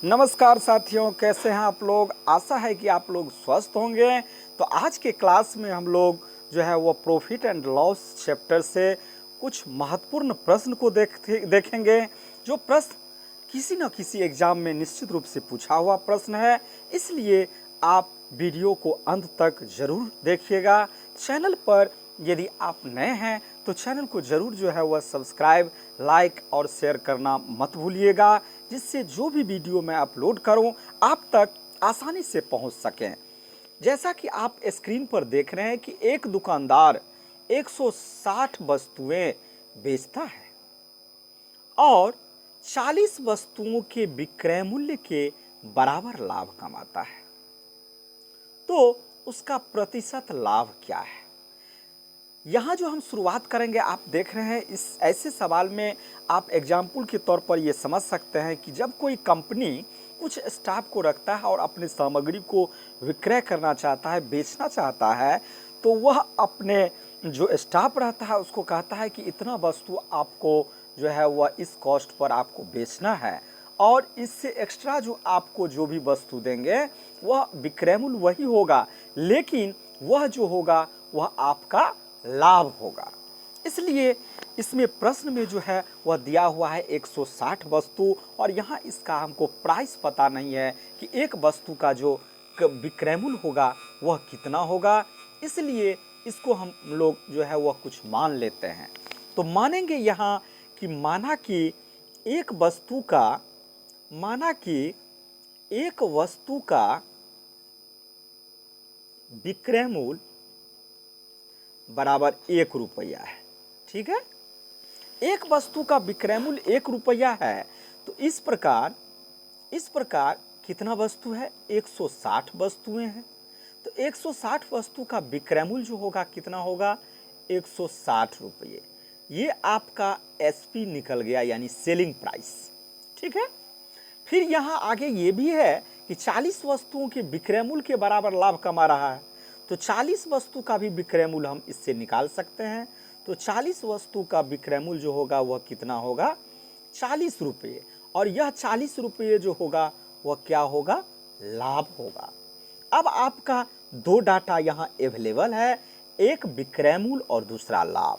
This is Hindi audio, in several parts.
नमस्कार साथियों, कैसे हैं आप लोग। आशा है कि आप लोग स्वस्थ होंगे। तो आज के क्लास में हम लोग जो है वो प्रॉफिट एंड लॉस चैप्टर से कुछ महत्वपूर्ण प्रश्न को देखेंगे। जो प्रश्न किसी न किसी एग्जाम में निश्चित रूप से पूछा हुआ प्रश्न है, इसलिए आप वीडियो को अंत तक जरूर देखिएगा। चैनल पर यदि आप नए हैं तो चैनल को जरूर जो है वह सब्सक्राइब, लाइक और शेयर करना मत भूलिएगा, जिससे जो भी वीडियो मैं अपलोड करूं आप तक आसानी से पहुंच सकें। जैसा कि आप स्क्रीन पर देख रहे हैं कि एक दुकानदार 160 वस्तुएं बेचता है और 40 वस्तुओं के विक्रय मूल्य के बराबर लाभ कमाता है, तो उसका प्रतिशत लाभ क्या है। यहाँ जो हम शुरुआत करेंगे, आप देख रहे हैं इस ऐसे सवाल में आप एग्जाम्पल के तौर पर ये समझ सकते हैं कि जब कोई कंपनी कुछ स्टाफ को रखता है और अपनी सामग्री को विक्रय करना चाहता है, बेचना चाहता है, तो वह अपने जो स्टाफ रहता है उसको कहता है कि इतना वस्तु आपको जो है वह इस कॉस्ट पर आपको बेचना है और इससे एक्स्ट्रा जो आपको जो भी वस्तु देंगे वह विक्रय मूल्य वही होगा, लेकिन वह जो होगा वह आपका लाभ होगा। इसलिए इसमें प्रश्न में जो है वह दिया हुआ है 160 वस्तु और यहाँ इसका हमको प्राइस पता नहीं है कि एक वस्तु का जो विक्रय मूल्य होगा वह कितना होगा। इसलिए इसको हम लोग जो है वह कुछ मान लेते हैं। तो मानेंगे यहाँ कि माना कि एक वस्तु का विक्रय मूल्य बराबर 1 रुपया है। ठीक है, एक वस्तु का विक्रय मूल्य 1 रुपया है। तो इस प्रकार कितना वस्तु है, 160 वस्तुएं हैं। तो 160 वस्तु का विक्रय मूल्य जो होगा कितना होगा, 160 रुपये। ये आपका एसपी निकल गया, यानी सेलिंग प्राइस। ठीक है, फिर यहाँ आगे ये भी है कि 40 वस्तुओं के विक्रय मूल्य के बराबर लाभ कमा रहा है, तो 40 वस्तु का भी विक्रय मूल्य हम इससे निकाल सकते हैं। तो 40 वस्तु का विक्रय मूल्य जो होगा वह कितना होगा, 40 रुपये। और यह 40 रुपये जो होगा वह क्या होगा, लाभ होगा। अब आपका दो डाटा यहाँ अवेलेबल है, एक विक्रय मूल्य और दूसरा लाभ।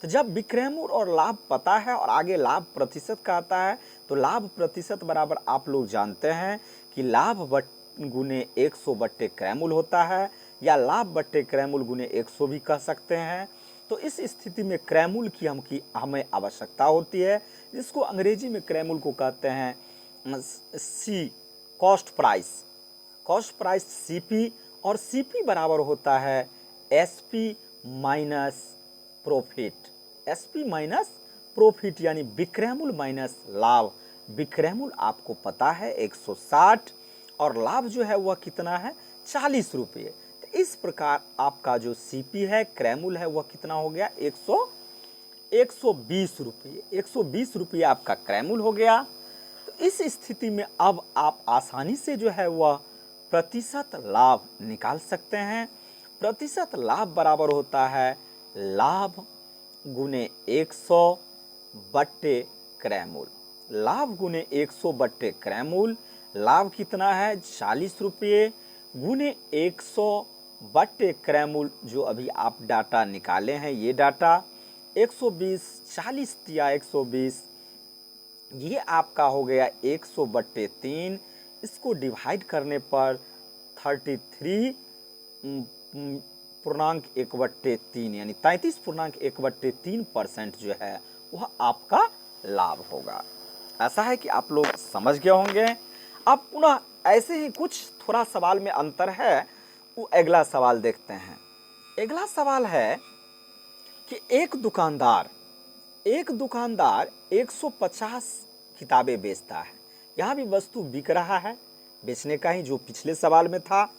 तो जब विक्रय मूल्य और लाभ पता है और आगे लाभ प्रतिशत का आता है, तो लाभ प्रतिशत बराबर आप लोग जानते हैं कि लाभ गुने 100 बट्टे क्रय मूल्य होता है, या लाभ बट्टे क्रय मूल्य गुने 100 भी कह सकते हैं। तो इस स्थिति में क्रय मूल्य की हमें आवश्यकता होती है, जिसको अंग्रेजी में क्रय मूल्य को कहते हैं सी, कॉस्ट प्राइस सीपी। और सीपी बराबर होता है एसपी माइनस प्रॉफिट, यानी विक्रय मूल्य माइनस लाभ। विक्रय मूल्य आपको पता है 160 और लाभ जो है वह कितना है, 40 रुपये। इस प्रकार आपका जो सीपी है, क्रय मूल्य है, वह कितना हो गया, 120 रुपये। 120 रुपये आपका क्रय मूल्य हो गया। तो इस स्थिति में अब आप आसानी से जो है वह प्रतिशत लाभ निकाल सकते हैं। प्रतिशत लाभ बराबर होता है लाभ गुने 100 बट्टे क्रय मूल्य। लाभ गुने 100 बट्टे क्रय मूल्य, लाभ कितना है, 40 रुपये, गुने 100 बट्टे क्रय मूल्य जो अभी आप डाटा निकाले हैं, ये डाटा 120, 40 दिया 120, ये आपका हो गया 100 बट्टे 3। इसको डिवाइड करने पर 33 पूर्णांक 1 बट्टे 3, यानी 33.1/3% जो है वह आपका लाभ होगा। ऐसा है कि आप लोग समझ गए होंगे। अब पुनः ऐसे ही कुछ थोड़ा सवाल में अंतर है, वो अगला सवाल देखते हैं। अगला सवाल है कि एक दुकानदार 150 किताबें बेचता है। यहाँ भी वस्तु बिक रहा है, बेचने का ही जो पिछले सवाल में था,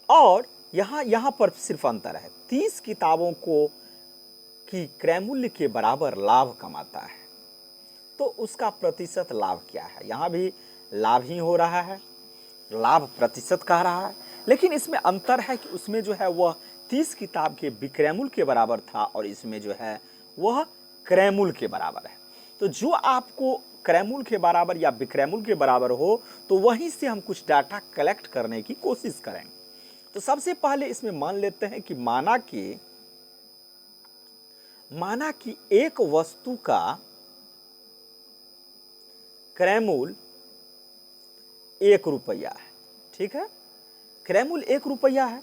और यहाँ पर सिर्फ अंतर है, 30 किताबों की क्रय मूल्य के बराबर लाभ कमाता है। तो उसका प्रतिशत लाभ क्या है, यहाँ भी लाभ ही हो रहा है, लाभ प्रतिशत कह रहा है, लेकिन इसमें अंतर है कि उसमें जो है वह 30 किताब के विक्रय मूल्य के बराबर था और इसमें जो है वह क्रय मूल्य के बराबर है। तो जो आपको क्रयमूल के बराबर या विक्रयमूल के बराबर हो तो वहीं से हम कुछ डाटा कलेक्ट करने की कोशिश करेंगे। तो सबसे पहले इसमें मान लेते हैं कि माना कि एक वस्तु का क्रयमूल 1 रुपया है। ठीक है, क्रयमूल 1 रुपया है।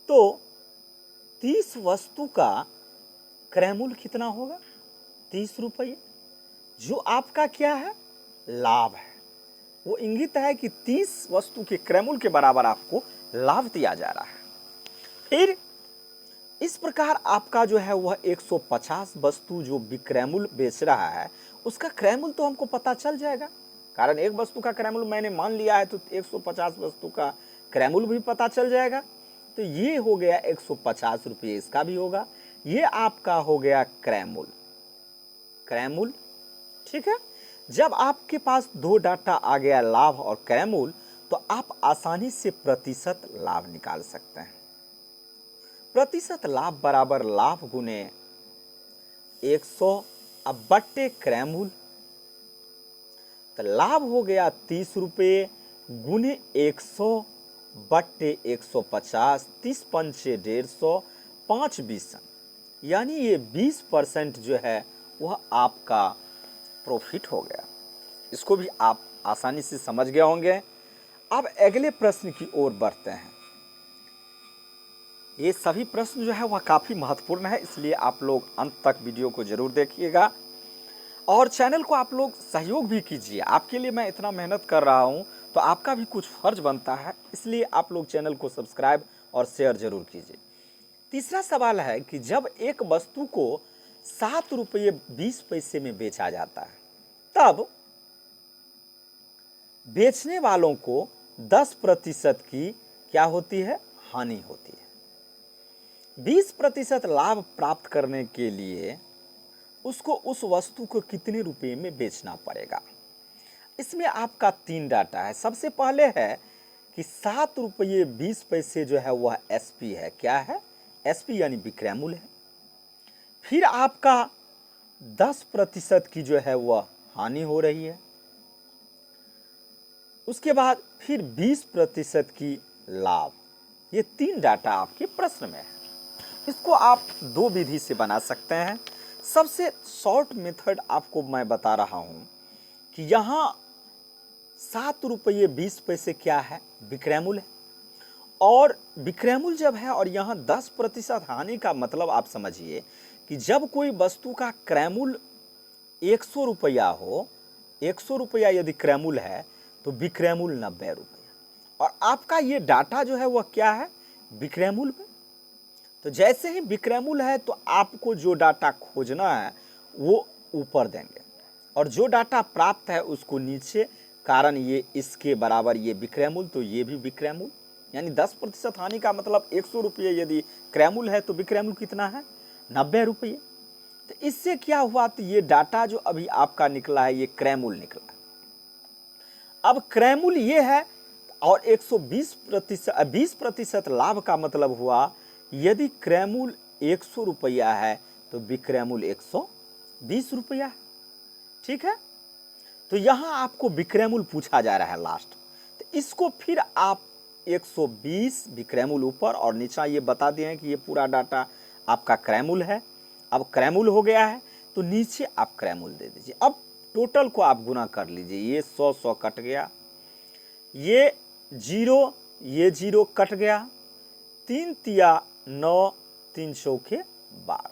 तो 30 वस्तु का क्रयमूल कितना होगा? 30 रुपये, जो आपका क्या है? लाभ है। वो इंगित है कि 30 वस्तु के क्रयमूल के बराबर आपको लाभ दिया जा रहा है। फिर इस प्रकार आपका जो है वह 150 वस्तु जो विक्रयमूल बेच रहा है उसका क्रयमूल तो हमको पता चल जाएगा, कारण एक वस्तु का क्रयमूल मैंने मान लिया है तो 150 वस्तु का क्रयमूल भी पता चल जाएगा। तो ये हो गया 150 रुपये, इसका भी होगा। ये आपका हो गया क्रयमूल। ठीक है, जब आपके पास दो डाटा आ गया, लाभ और क्रयमूल, तो आप आसानी से प्रतिशत लाभ निकाल सकते हैं। प्रतिशत लाभ बराबर लाभ गुने 100 अब बट्टे क्रयमूल। तो लाभ हो गया 30 रुपये गुने 100 बट्टे 150, 30 पंचे 150, 5 20, यानी ये 20% जो है वह आपका प्रॉफिट हो गया। इसको भी आप आसानी से समझ गए होंगे। अब अगले प्रश्न की ओर बढ़ते हैं। ये सभी प्रश्न जो है वह काफ़ी महत्वपूर्ण है, इसलिए आप लोग अंत तक वीडियो को जरूर देखिएगा और चैनल को आप लोग सहयोग भी कीजिए। आपके लिए मैं इतना मेहनत कर रहा हूँ तो आपका भी कुछ फर्ज बनता है, इसलिए आप लोग चैनल को सब्सक्राइब और शेयर जरूर कीजिए। तीसरा सवाल है कि जब एक वस्तु को 7 रुपये 20 पैसे में बेचा जाता है तब बेचने वालों को 10% की क्या होती है? हानि होती है। 20% लाभ प्राप्त करने के लिए उसको उस वस्तु को कितने रुपए में बेचना पड़ेगा? इसमें आपका 3 डाटा है। सबसे पहले है कि 7 रुपये 20 पैसे जो है वह एसपी है। क्या है? एसपी यानी विक्रयमूल है। फिर आपका 10% की जो है वह हानि हो रही है। उसके बाद फिर 20% की लाभ। ये 3 डाटा आपके प्रश्न में है। इसको आप 2 विधि से बना सकते हैं। सबसे शॉर्ट मेथड आपको मैं बता रहा हूं कि यहाँ 7 रुपये 20 पैसे क्या है? विक्रयमूल है। और विक्रयमूल जब है और यहाँ 10% हानि का मतलब आप समझिए कि जब कोई वस्तु का क्रयमूल 100 रुपया हो, 100 रुपया यदि क्रयमूल है तो विक्रयमूल 90 रुपया, और आपका ये डाटा जो है वह क्या है? विक्रयमूल में। तो जैसे ही विक्रयमूल है तो आपको जो डाटा खोजना है वो ऊपर देंगे और जो डाटा प्राप्त है उसको नीचे, कारण ये इसके बराबर ये विक्रयमूल तो ये भी विक्रयमूल, यानी 10% हानि का मतलब 100 रुपये यदि क्रयमूल है तो विक्रयमूल कितना है? 90 रुपये। तो इससे क्या हुआ? तो ये डाटा जो अभी आपका निकला है ये क्रयमूल निकला। अब क्रयमूल ये है और 20% लाभ का मतलब हुआ यदि क्रयमूल 100 रुपया है तो विक्रयमूल 120 रुपया है। ठीक है, तो यहां आपको विक्रयमूल पूछा जा रहा है लास्ट। तो इसको फिर आप 120 विक्रयमूल ऊपर और नीचे ये बता दिए कि ये पूरा डाटा आपका क्रयमूल है। अब क्रयमूल हो गया है तो नीचे आप क्रयमूल दे दीजिए। अब टोटल को आप गुना कर लीजिए। ये 100 कट गया, ये 0 कट गया, 3 तिया 9, 3 चौके 12,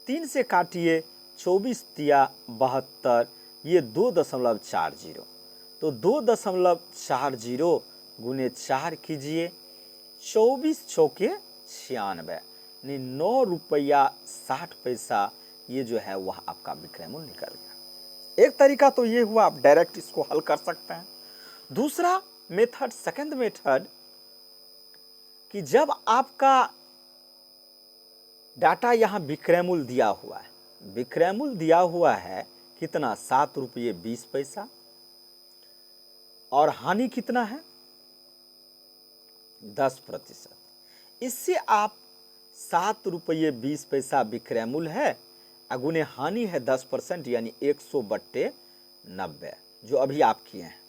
3 से काटिए 24 तिया 72, ये 2.40, तो 2.40 गुने 4 कीजिए, 24 चौके 96, यानी 9 रुपया 60 पैसा ये जो है वह आपका विक्रयमूल निकल गया। एक तरीका तो ये हुआ, आप डायरेक्ट इसको हल कर सकते हैं। दूसरा मेथड, सेकंड मेथड, कि जब आपका डाटा यहां विक्रयमूल दिया हुआ है, विक्रयमूल दिया हुआ है कितना? 7 रुपये 20 पैसा, और हानि कितना है? 10%। इससे आप 7 रुपये 20 पैसा विक्रयमूल है अगुने हानि है 10% यानी 100/90 जो अभी आप किए हैं।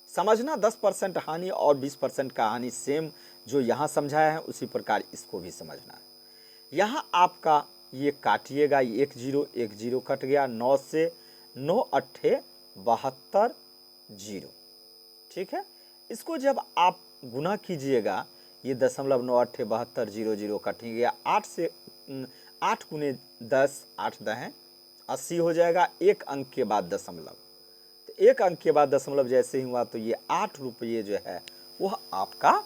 समझना 10% हानि और 20% का हानि सेम जो यहाँ समझाया है उसी प्रकार इसको भी समझना है। यहाँ आपका ये काटिएगा, एक जीरो कट गया, 9 से 9 अट्ठे 72 जीरो, ठीक है। इसको जब आप गुना कीजिएगा, ये 0.9 जीरो जीरो कट गया, 8 से 8 गुने 10, 8 दहें 80 हो जाएगा, एक अंक के बाद दशमलव, तो एक अंक के बाद दशमलव जैसे ही हुआ तो ये 8 रुपये जो है वह आपका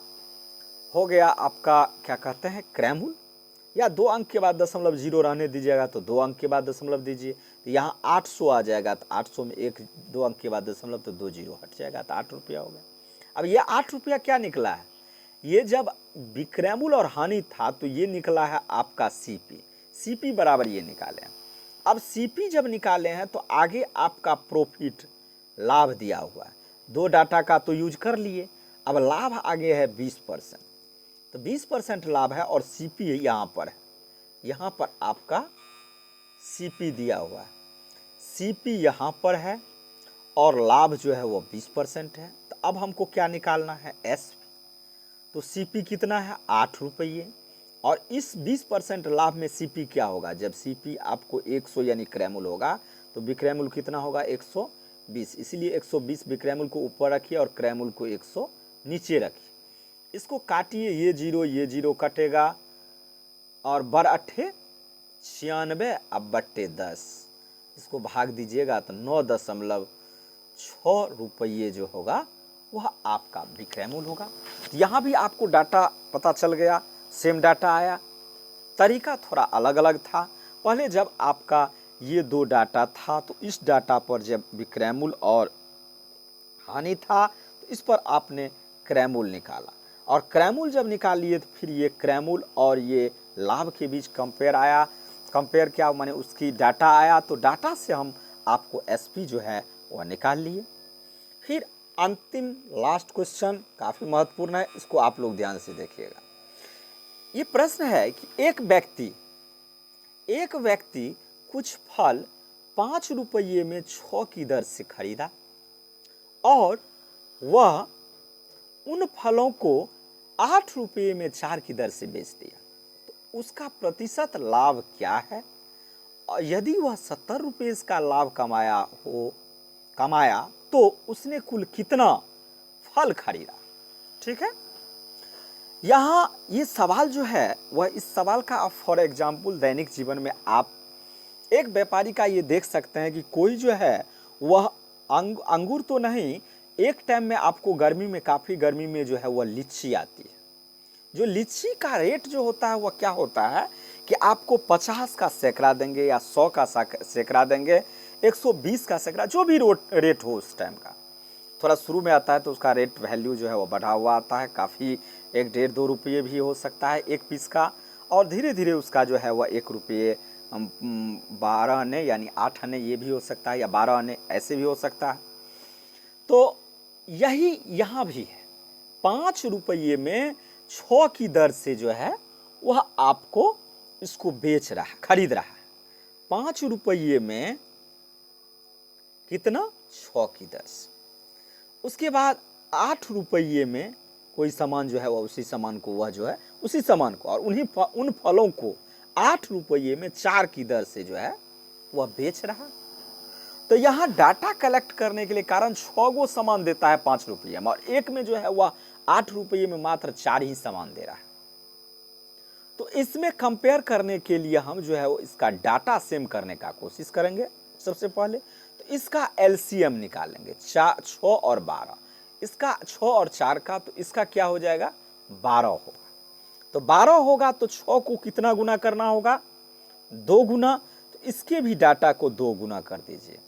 हो गया, आपका क्या कहते हैं क्रयमूल्य। या 2 अंक के बाद दशमलव जीरो रहने दीजिएगा तो 2 अंक के बाद दशमलव दीजिए, तो यहाँ 800 आ जाएगा, तो 800 में 2 अंक के बाद दशमलव तो 2 जीरो हट जाएगा, तो 8 रुपया हो गया। अब ये 8 रुपया क्या निकला है, ये जब विक्रयमूल्य और हानि था तो ये निकला है आपका सीपी बराबर ये निकाले हैं। अब सीपी जब निकाले हैं तो आगे आपका प्रॉफिट लाभ दिया हुआ है, 2 डाटा का तो यूज कर लिए, अब लाभ आगे है 20%, तो 20% लाभ है और सीपी यहाँ पर है, यहाँ पर आपका सीपी दिया हुआ है, सीपी यहाँ पर है और लाभ जो है वो 20% है। तो अब हमको क्या निकालना है, एसपी। तो सीपी कितना है, 8 रुपये, और इस 20% लाभ में सीपी क्या होगा, जब सीपी आपको 100 यानी क्रयमूल्य होगा तो विक्रयमूल्य कितना होगा 120, इसलिए 120 विक्रयमूल्य को ऊपर रखिए और क्रयमूल्य को 100 नीचे रखिए। इसको काटिए, ये जीरो कटेगा और बर अट्ठे 96 अब बट्टे 10, इसको भाग दीजिएगा तो 9.6 रुपये जो होगा वह आपका विक्रयमूल्य होगा। यहाँ भी आपको डाटा पता चल गया, सेम डाटा आया, तरीका थोड़ा अलग अलग था। पहले जब आपका ये 2 डाटा था तो इस डाटा पर जब विक्रयमूल्य और हानि था तो इस पर आपने क्रयमूल्य निकाला, और क्रयमूल्य जब निकाल लिए तो फिर ये क्रयमूल्य और ये लाभ के बीच कंपेयर आया, कंपेयर क्या माने उसकी डाटा आया, तो डाटा से हम आपको एसपी जो है वह निकाल लिए। फिर अंतिम लास्ट क्वेश्चन काफ़ी महत्वपूर्ण है, इसको आप लोग ध्यान से देखिएगा। ये प्रश्न है कि एक व्यक्ति कुछ फल 5 रुपये में 6 की दर से खरीदा और वह उन फलों को 8 रुपये में 4 की दर से बेच दिया, तो उसका प्रतिशत लाभ क्या है, और यदि वह 70 रुपये का लाभ कमाया तो उसने कुल कितना फल खरीदा। ठीक है, यहाँ ये सवाल जो है वह, इस सवाल का आप फॉर एग्जाम्पल दैनिक जीवन में आप एक व्यापारी का ये देख सकते हैं कि कोई जो है वह अंगूर तो नहीं, एक टाइम में आपको गर्मी में, काफ़ी गर्मी में जो है वह लीची आती है। जो लीची का रेट जो होता है वह क्या होता है कि आपको 50 का सैकड़ा देंगे या 100 का सैकड़ा देंगे, 120 का सैकड़ा, जो भी रेट हो उस टाइम का। थोड़ा शुरू में आता है तो उसका रेट वैल्यू जो है वो बढ़ा हुआ आता है, काफ़ी 1, 1.5, 2 रुपये भी हो सकता है एक पीस का, और धीरे धीरे उसका जो है वह 1 रुपये 12 आने यानी 8 आने ये भी हो सकता है, या 12 आने ऐसे भी हो सकता है। तो यही यहाँ भी है, 5 रुपये में 6 की दर से जो है वह आपको इसको बेच रहा है, खरीद रहा है। 5 रुपये में कितना, 6 की दर से। उसके बाद 8 रुपये में कोई सामान जो है वह उसी सामान को, वह जो है उसी सामान को और उन फलों को 8 रुपये में 4 की दर से जो है वह बेच रहा। तो यहाँ डाटा कलेक्ट करने के लिए, कारण 6 गो सामान देता है 5 रुपये में और एक में जो है वह 8 रुपये में मात्र 4 ही सामान दे रहा है। तो इसमें कंपेयर करने के लिए हम जो है वो इसका डाटा सेम करने का कोशिश करेंगे। सबसे पहले तो इसका एलसीएम निकालेंगे, 6 और 12, इसका 6 और 4 का, तो इसका क्या हो जाएगा 12 होगा। तो 12 होगा तो 6 को कितना गुना करना होगा, 2 गुना, तो इसके भी डाटा को 2 गुना कर दीजिए।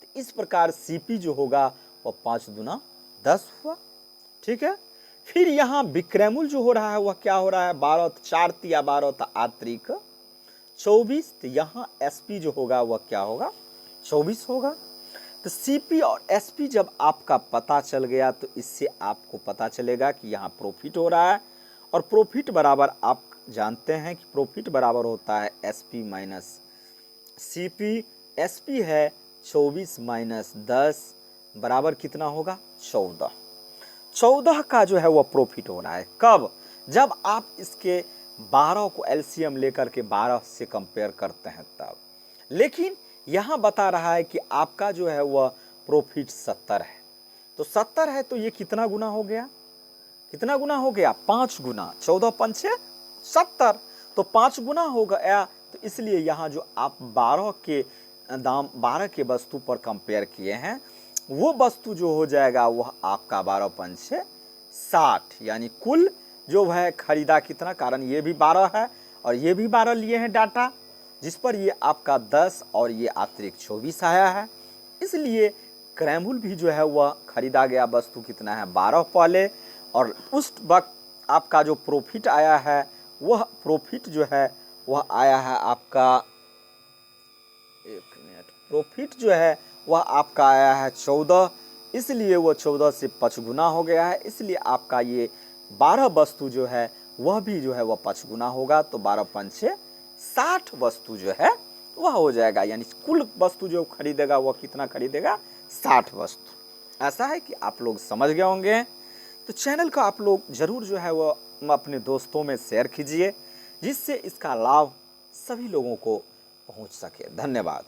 तो इस प्रकार सीपी जो होगा वह 5 दूना 10 हुआ। ठीक है, फिर यहाँ विक्रयमूल्य जो हो रहा है वह क्या हो रहा है, 12, 4 तिया 12 तो 8 त्रिक 24, तो यहाँ एसपी जो होगा वह क्या होगा 24 होगा। तो सीपी और एसपी जब आपका पता चल गया तो इससे आपको पता चलेगा कि यहाँ प्रॉफिट हो रहा है, और प्रॉफिट बराबर आप जानते हैं कि प्रॉफिट बराबर होता है एसपी माइनस CP है 24 माइनस 10 बराबर कितना होगा 14। 14 का जो है वो प्रॉफिट हो रहा है कब, जब आप इसके 12 को एलसीएम लेकर के 12 से कंपेयर करते हैं तब। लेकिन यहाँ बता रहा है कि आपका जो है वह प्रॉफिट 70 है, तो 70 है तो ये कितना गुना हो गया, कितना गुना हो गया 5 गुना, 14 पंचे 70, तो 5 गुना हो गया। तो इसलिए यहाँ जो आप 12 के दाम 12 के वस्तु पर कंपेयर किए हैं वो वस्तु जो हो जाएगा वह आपका 12 पंचे 60, यानी कुल जो है खरीदा कितना, कारण ये भी 12 है और ये भी 12 लिए हैं डाटा, जिस पर ये आपका 10 और ये अतिरिक्त 24 आया है। इसलिए क्रैमुल भी जो है वह खरीदा गया वस्तु कितना है 12 पहले, और उस वक्त आपका जो प्रॉफिट आया है वह प्रॉफिट जो है वह आया है आपका, एक मिनट, प्रॉफिट जो है वह आपका आया है 14, इसलिए वह 14 से 5 गुना हो गया है। इसलिए आपका ये 12 वस्तु जो है वह भी जो है वह 5 गुना होगा, तो 12 पंचे 60 वस्तु जो है वह हो जाएगा, यानी कुल वस्तु जो खरीदेगा वह कितना खरीदेगा 60 वस्तु। ऐसा है कि आप लोग समझ गए होंगे। तो चैनल को आप लोग ज़रूर जो है वह अपने दोस्तों में शेयर कीजिए, जिससे इसका लाभ सभी लोगों को पहुंच सके। धन्यवाद।